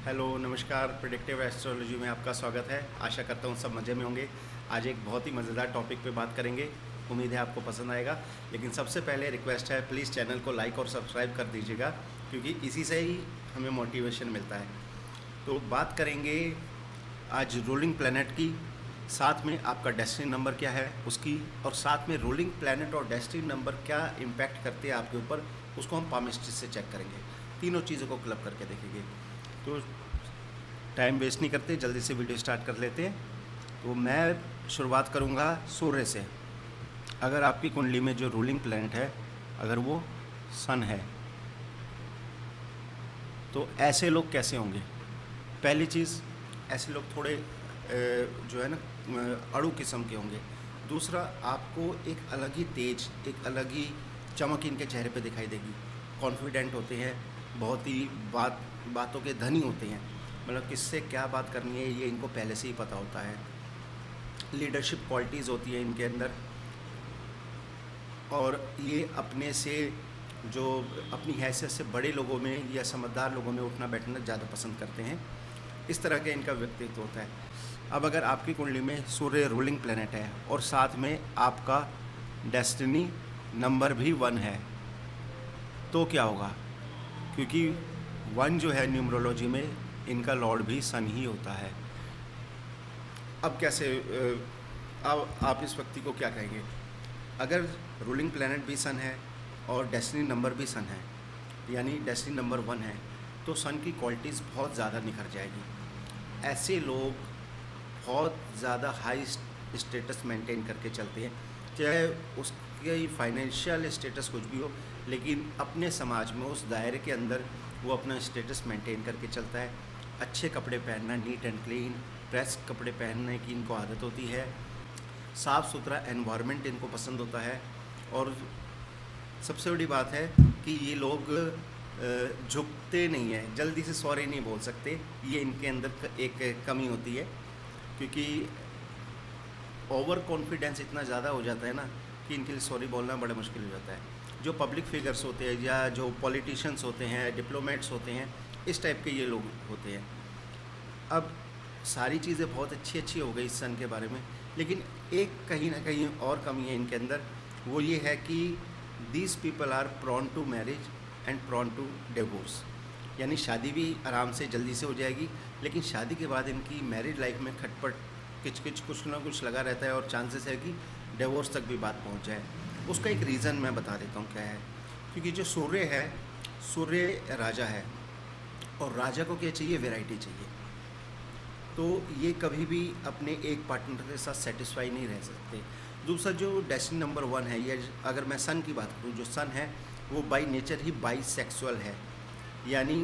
Hello नमस्कार। Predictive astrology में आपका स्वागत है। आशा करता हूँ सब मज़े में होंगे। आज एक बहुत ही मज़ेदार टॉपिक पे बात करेंगे। उम्मीद है आपको पसंद आएगा। लेकिन सबसे पहले रिक्वेस्ट है, प्लीज़ चैनल को लाइक और सब्सक्राइब कर दीजिएगा, क्योंकि इसी से ही हमें मोटिवेशन मिलता है। तो बात करेंगे आज रूलिंग प्लैनेट की, साथ में आपका डेस्टिनी नंबर क्या है उसकी, और साथ में रूलिंग प्लैनेट और डेस्टिनी नंबर क्या इम्पैक्ट करते हैं आपके ऊपर, उसको हम पामिस्ट्री से चेक करेंगे। तीनों चीज़ों को क्लब करके देखेंगे। तो टाइम वेस्ट नहीं करते, जल्दी से वीडियो स्टार्ट कर लेते हैं। तो मैं शुरुआत करूंगा सूर्य से। अगर आपकी कुंडली में जो रूलिंग प्लैनेट है, अगर वो सन है, तो ऐसे लोग कैसे होंगे। पहली चीज़, ऐसे लोग थोड़े जो है ना अड़ू किस्म के होंगे। दूसरा, आपको एक अलग ही तेज, एक अलग ही चमक इनके चेहरे पे दिखाई देगी। कॉन्फिडेंट होते हैं, बहुत ही बातों के धनी होते हैं। मतलब किससे क्या बात करनी है ये इनको पहले से ही पता होता है। लीडरशिप क्वालिटीज़ होती है इनके अंदर, और ये अपने से जो अपनी हैसियत से बड़े लोगों में या समझदार लोगों में उठना बैठना ज़्यादा पसंद करते हैं। इस तरह का इनका व्यक्तित्व होता है। अब अगर आपकी कुंडली में सूर्य रूलिंग प्लैनेट है और साथ में आपका डेस्टिनी नंबर भी 1 है, तो क्या होगा। क्योंकि 1 जो है न्यूमरोलॉजी में, इनका लॉर्ड भी सन ही होता है। अब कैसे, अब आप इस व्यक्ति को क्या कहेंगे। अगर रूलिंग प्लैनेट भी सन है और डेस्टिनी नंबर भी सन है, यानी डेस्टिनी नंबर 1 है, तो सन की क्वालिटीज़ बहुत ज़्यादा निखर जाएगी। ऐसे लोग बहुत ज़्यादा हाई स्टेटस मेंटेन करके चलते हैं, चाहे उसके फाइनेंशियल स्टेटस कुछ भी हो, लेकिन अपने समाज में उस दायरे के अंदर वो अपना स्टेटस मेंटेन करके चलता है। अच्छे कपड़े पहनना, नीट एंड क्लीन प्रेस कपड़े पहनने की इनको आदत होती है। साफ़ सुथरा एनवायरनमेंट इनको पसंद होता है। और सबसे बड़ी बात है कि ये लोग झुकते नहीं हैं, जल्दी से सॉरी नहीं बोल सकते। ये इनके अंदर एक कमी होती है, क्योंकि ओवर कॉन्फिडेंस इतना ज़्यादा हो जाता है ना कि इनके लिए सॉरी बोलना बड़ा मुश्किल हो जाता है। जो पब्लिक फिगर्स होते हैं या जो पॉलिटिशियंस होते हैं, डिप्लोमेट्स होते हैं, इस टाइप के ये लोग होते हैं। अब सारी चीज़ें बहुत अच्छी अच्छी हो गई इस सन के बारे में, लेकिन एक कहीं ना कहीं और कमी है इनके अंदर। वो ये है कि these people are prone to marriage and prone to divorce. यानी शादी भी आराम से जल्दी से हो जाएगी, लेकिन शादी के बाद इनकी मैरिड लाइफ में खटपट किचकिच कुछ ना कुछ लगा रहता है, और चांसेस है कि डिवोर्स तक भी बात पहुंच जाए। उसका एक रीज़न मैं बता देता हूँ क्या है। क्योंकि जो सूर्य है, सूर्य राजा है, और राजा को क्या चाहिए, वैरायटी चाहिए। तो ये कभी भी अपने एक पार्टनर के साथ सेटिस्फाई नहीं रह सकते। दूसरा, जो डेस्टिनी नंबर 1 है, ये अगर मैं सन की बात करूँ, जो सन है वो बाई नेचर ही बाईसेक्सुअल है। यानी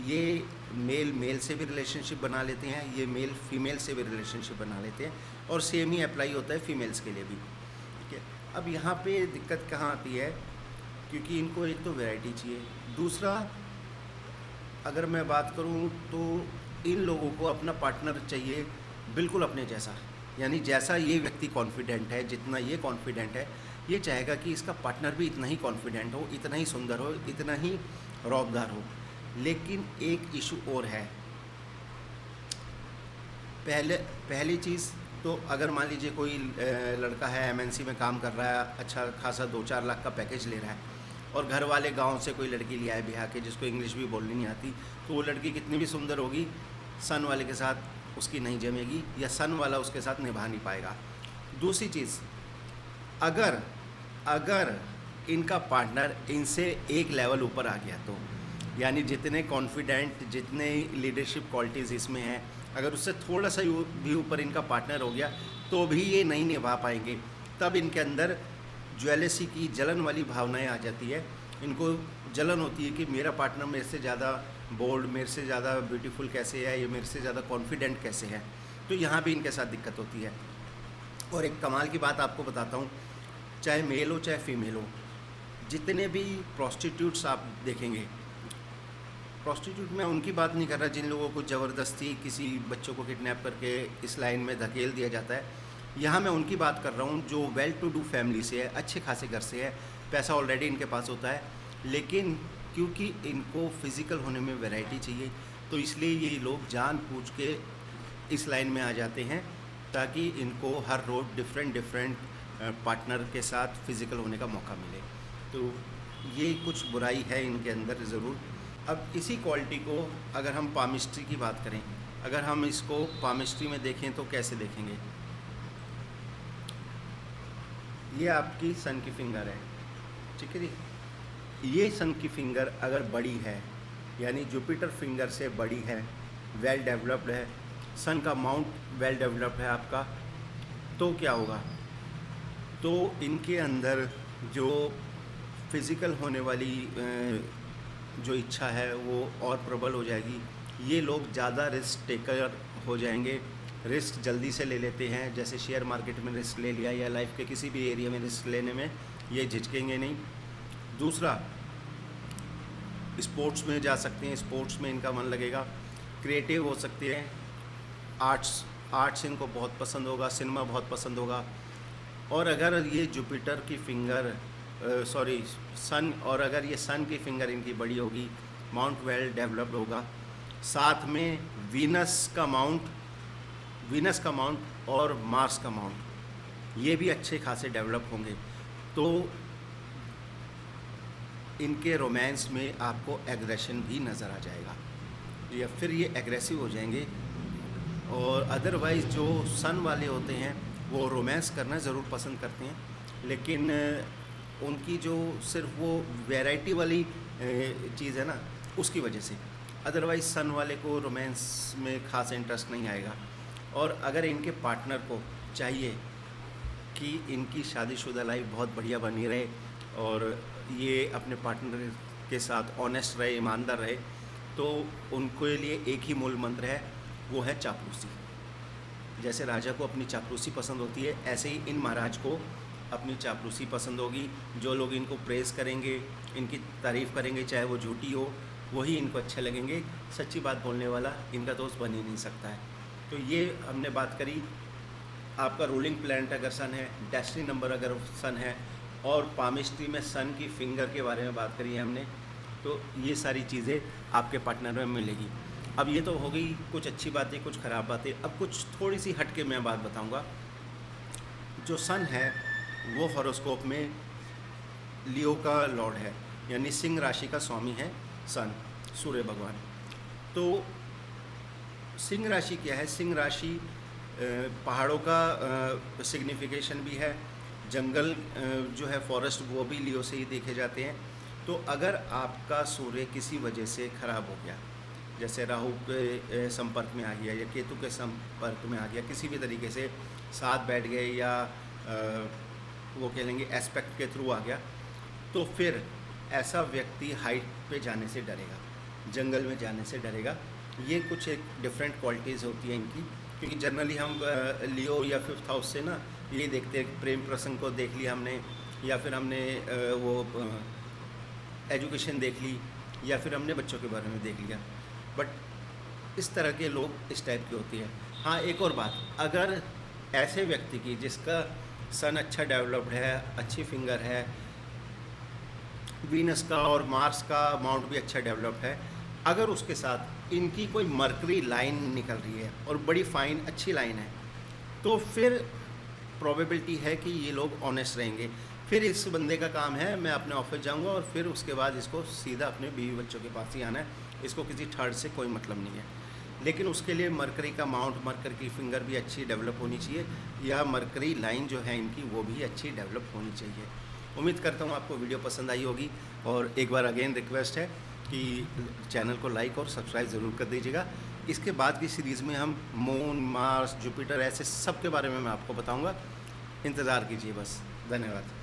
ये मेल मेल से भी रिलेशनशिप बना लेते हैं, ये मेल फीमेल से भी रिलेशनशिप बना लेते हैं, और सेम ही अप्लाई होता है फीमेल्स के लिए भी। ठीक है। अब यहाँ पे दिक्कत कहाँ आती है, क्योंकि इनको एक तो वैरायटी चाहिए। दूसरा, अगर मैं बात करूँ तो इन लोगों को अपना पार्टनर चाहिए बिल्कुल अपने जैसा। यानी जैसा ये व्यक्ति कॉन्फिडेंट है, जितना ये कॉन्फिडेंट है, ये चाहेगा कि इसका पार्टनर भी इतना ही कॉन्फिडेंट हो, इतना ही सुंदर हो, इतना ही रौबदार हो। लेकिन एक इशू और है। पहली चीज़ तो, अगर मान लीजिए कोई लड़का है, एमएनसी में काम कर रहा है, अच्छा खासा 2-4 लाख का पैकेज ले रहा है, और घर वाले गांव से कोई लड़की लिया है बिहार के, जिसको इंग्लिश भी बोलनी नहीं आती, तो वो लड़की कितनी भी सुंदर होगी, सन वाले के साथ उसकी नहीं जमेगी, या सन वाला उसके साथ निभा नहीं पाएगा। दूसरी चीज़, अगर इनका पार्टनर इनसे एक लेवल ऊपर आ गया, तो यानी जितने कॉन्फिडेंट, जितने लीडरशिप क्वालिटीज़ इसमें हैं, अगर उससे थोड़ा सा भी ऊपर इनका पार्टनर हो गया, तो भी ये नहीं निभा पाएंगे। तब इनके अंदर ज्वेलसी की, जलन वाली भावनाएं आ जाती है। इनको जलन होती है कि मेरा पार्टनर मेरे से ज़्यादा बोल्ड, मेरे से ज़्यादा ब्यूटीफुल कैसे है, ये मेरे से ज़्यादा कॉन्फिडेंट कैसे है। तो यहाँ भी इनके साथ दिक्कत होती है। और एक कमाल की बात आपको बताता हूँ, चाहे मेल हो चाहे फीमेल हो, जितने भी प्रोस्टिट्यूट्स आप देखेंगे, प्रोस्टिट्यूट में उनकी बात नहीं कर रहा जिन लोगों को ज़बरदस्ती किसी बच्चों को किडनैप करके इस लाइन में धकेल दिया जाता है। यहाँ मैं उनकी बात कर रहा हूँ जो वेल टू डू फैमिली से है, अच्छे खासे घर से है, पैसा ऑलरेडी इनके पास होता है, लेकिन क्योंकि इनको फिज़िकल होने में वैरायटी चाहिए, तो इसलिए ये लोग जानबूझ के इस लाइन में आ जाते हैं ताकि इनको हर रोज़ डिफरेंट पार्टनर के साथ फिज़िकल होने का मौका मिले। तो ये कुछ बुराई है इनके अंदर ज़रूर। अब इसी क्वालिटी को अगर हम पामिस्ट्री की बात करें, अगर हम इसको पामिस्ट्री में देखें तो कैसे देखेंगे? ये आपकी सन की फिंगर है, ठीक है जी। ये सन की फिंगर अगर बड़ी है, यानी जुपिटर फिंगर से बड़ी है, वेल डेवलप्ड है, सन का माउंट वेल डेवलप्ड है आपका, तो क्या होगा? तो इनके अंदर जो फिज़िकल होने वाली जो इच्छा है वो और प्रबल हो जाएगी। ये लोग ज़्यादा रिस्क टेकर हो जाएंगे, रिस्क जल्दी से ले लेते हैं। जैसे शेयर मार्केट में रिस्क ले लिया या लाइफ के किसी भी एरिया में रिस्क लेने में ये झिझकेंगे नहीं। दूसरा, स्पोर्ट्स में जा सकते हैं, स्पोर्ट्स में इनका मन लगेगा। क्रिएटिव हो सकते हैं, आर्ट्स इनको बहुत पसंद होगा, सिनेमा बहुत पसंद होगा। और अगर ये जुपिटर की फिंगर सन, और अगर ये सन की फिंगर इनकी बड़ी होगी, माउंट वेल डेवलप्ड होगा, साथ में वीनस का माउंट और मार्स का माउंट ये भी अच्छे खासे डेवलप होंगे, तो इनके रोमांस में आपको एग्रेशन भी नज़र आ जाएगा, या फिर ये एग्रेसिव हो जाएंगे। और अदरवाइज़ जो सन वाले होते हैं वो रोमांस करना ज़रूर पसंद करते हैं, लेकिन उनकी जो सिर्फ वो वैरायटी वाली चीज़ है ना, उसकी वजह से। अदरवाइज़ सन वाले को रोमांस में ख़ास इंटरेस्ट नहीं आएगा। और अगर इनके पार्टनर को चाहिए कि इनकी शादीशुदा लाइफ बहुत बढ़िया बनी रहे और ये अपने पार्टनर के साथ ऑनेस्ट रहे, ईमानदार रहे, तो उनके लिए एक ही मूल मंत्र है, वो है चापलूसी। जैसे राजा को अपनी चापलूसी पसंद होती है, ऐसे ही इन महाराज को अपनी चापलूसी पसंद होगी। जो लोग इनको प्रेज़ करेंगे, इनकी तारीफ़ करेंगे, चाहे वो झूठी हो, वही इनको अच्छे लगेंगे। सच्ची बात बोलने वाला इनका दोस्त बन ही नहीं सकता है। तो ये हमने बात करी, आपका रूलिंग प्लैनेट अगर सन है, डेस्टिनी नंबर अगर सन है, और पामिस्ट्री में सन की फिंगर के बारे में बात करी है हमने। तो ये सारी चीज़ें आपके पार्टनर में मिलेगी। अब ये तो हो गई कुछ अच्छी बातें, कुछ ख़राब बातें। अब कुछ थोड़ी सी हट के मैं बात बताऊँगा। जो सन है वो हॉरोस्कोप में लियो का लॉर्ड है, यानी सिंह राशि का स्वामी है सन, सूर्य भगवान। तो सिंह राशि क्या है? सिंह राशि पहाड़ों का सिग्निफिकेशन भी है, जंगल जो है फॉरेस्ट, वो भी लियो से ही देखे जाते हैं। तो अगर आपका सूर्य किसी वजह से ख़राब हो गया, जैसे राहु के संपर्क में आ गया या केतु के संपर्क में आ गया, किसी भी तरीके से साथ बैठ गए या वो कह लेंगे एस्पेक्ट के थ्रू आ गया, तो फिर ऐसा व्यक्ति हाइट पे जाने से डरेगा, जंगल में जाने से डरेगा। ये कुछ एक डिफरेंट क्वालिटीज़ होती हैं इनकी, क्योंकि जनरली हम लियो या 5th हाउस से ना ये देखते हैं, प्रेम प्रसंग को देख लिया हमने, या फिर हमने वो एजुकेशन देख ली, या फिर हमने बच्चों के बारे में देख लिया। बट इस तरह के लोग इस टाइप के होती है। हाँ, एक और बात, अगर ऐसे व्यक्ति की जिसका सन अच्छा डेवलप्ड है, अच्छी फिंगर है, वीनस का और मार्स का माउंट भी अच्छा डेवलप्ड है, अगर उसके साथ इनकी कोई मरकरी लाइन निकल रही है और बड़ी फाइन अच्छी लाइन है, तो फिर प्रोबेबिलिटी है कि ये लोग ऑनेस्ट रहेंगे। फिर इस बंदे का काम है, मैं अपने ऑफिस जाऊंगा और फिर उसके बाद इसको सीधा अपने बीवी बच्चों के पास ही आना है, इसको किसी थर्ड से कोई मतलब नहीं है। लेकिन उसके लिए मरकरी का माउंट, मरकरी की फिंगर भी अच्छी डेवलप होनी चाहिए, या मरकरी लाइन जो है इनकी वो भी अच्छी डेवलप होनी चाहिए। उम्मीद करता हूँ आपको वीडियो पसंद आई होगी, और एक बार अगेन रिक्वेस्ट है कि चैनल को लाइक और सब्सक्राइब ज़रूर कर दीजिएगा। इसके बाद की सीरीज़ में हम मून, मार्स, जुपिटर, ऐसे सब के बारे में मैं आपको बताऊँगा। इंतज़ार कीजिए बस। धन्यवाद।